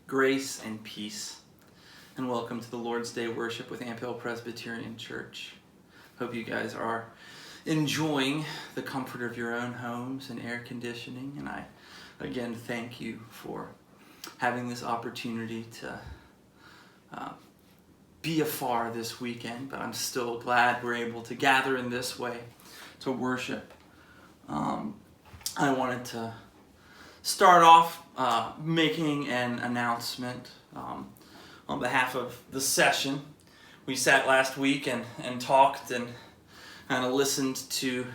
Grace and peace, and welcome to the Lord's Day worship with Amp Hill Presbyterian Church. Hope you guys are enjoying the comfort of your own homes and air conditioning, and I again thank you for having this opportunity to be afar this weekend, but I'm still glad we're able to gather in this way to worship. I wanted to start off making an announcement on behalf of the session. We sat last week and talked and kind of listened to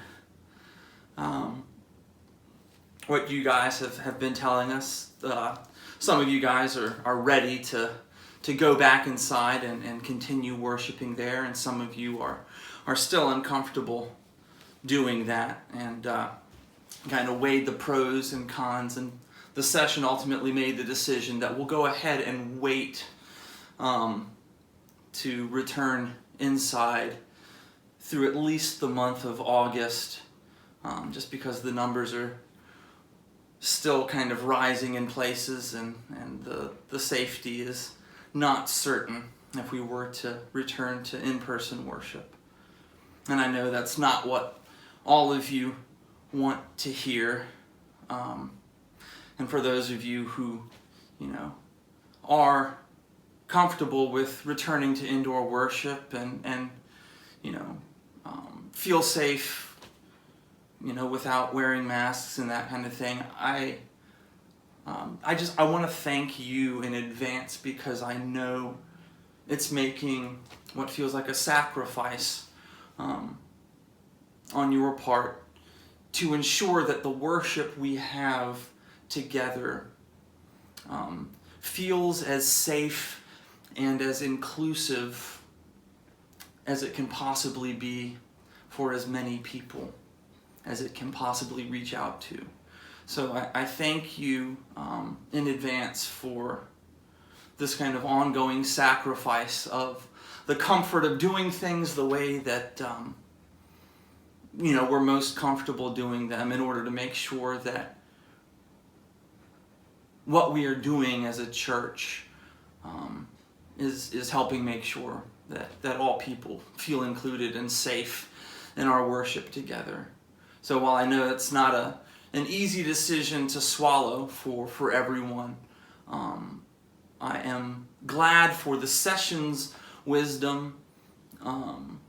what you guys have been telling us. Some of you guys are ready to go back inside and continue worshiping there, and some of you are still uncomfortable doing that, and kind of weighed the pros and cons, and the session ultimately made the decision that we'll go ahead and wait to return inside through at least the month of August, just because the numbers are still kind of rising in places, and the safety is not certain if we were to return to in-person worship. And I know that's not what all of you want to hear. And for those of you who, are comfortable with returning to indoor worship and feel safe, without wearing masks and that kind of thing, I want to thank you in advance, because I know it's making what feels like a sacrifice on your part to ensure that the worship we have together feels as safe and as inclusive as it can possibly be for as many people as it can possibly reach out to. So I thank you in advance for this kind of ongoing sacrifice of the comfort of doing things the way that we're most comfortable doing them, in order to make sure that what we are doing as a church is helping make sure that all people feel included and safe in our worship together. So while I know it's not an easy decision to swallow for everyone, I am glad for the session's wisdom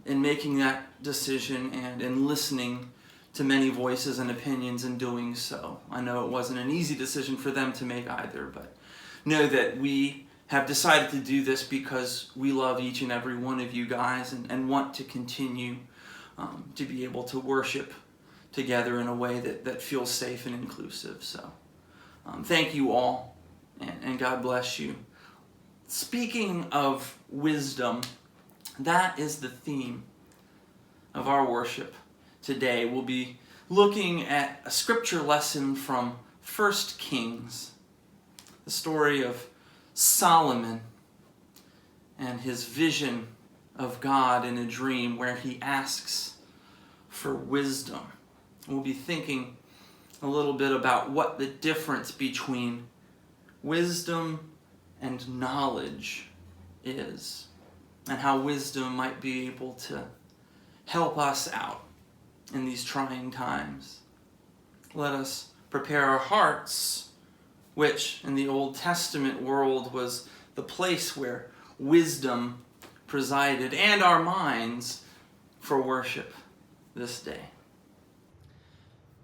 in making that decision and in listening to many voices and opinions in doing so. I know it wasn't an easy decision for them to make either, but know that we have decided to do this because we love each and every one of you guys and want to continue to be able to worship together in a way that feels safe and inclusive. So thank you all, and God bless you. Speaking of wisdom, that is the theme of our worship today. We'll be looking at a scripture lesson from 1 Kings, the story of Solomon and his vision of God in a dream where he asks for wisdom. We'll be thinking a little bit about what the difference between wisdom and knowledge is, and how wisdom might be able to help us out in these trying times. Let us prepare our hearts, which in the Old Testament world was the place where wisdom presided, and our minds for worship this day.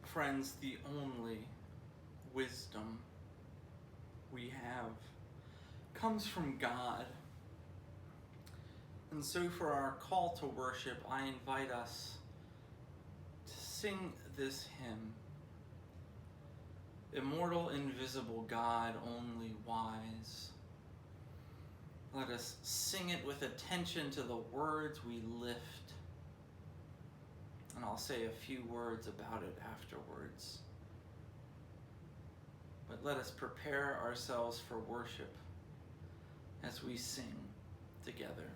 Friends, the only wisdom we have comes from God. And so for our call to worship, I invite us to sing this hymn: Immortal, invisible God, only wise. Let us sing it with attention to the words we lift. And I'll say a few words about it afterwards. But let us prepare ourselves for worship as we sing together.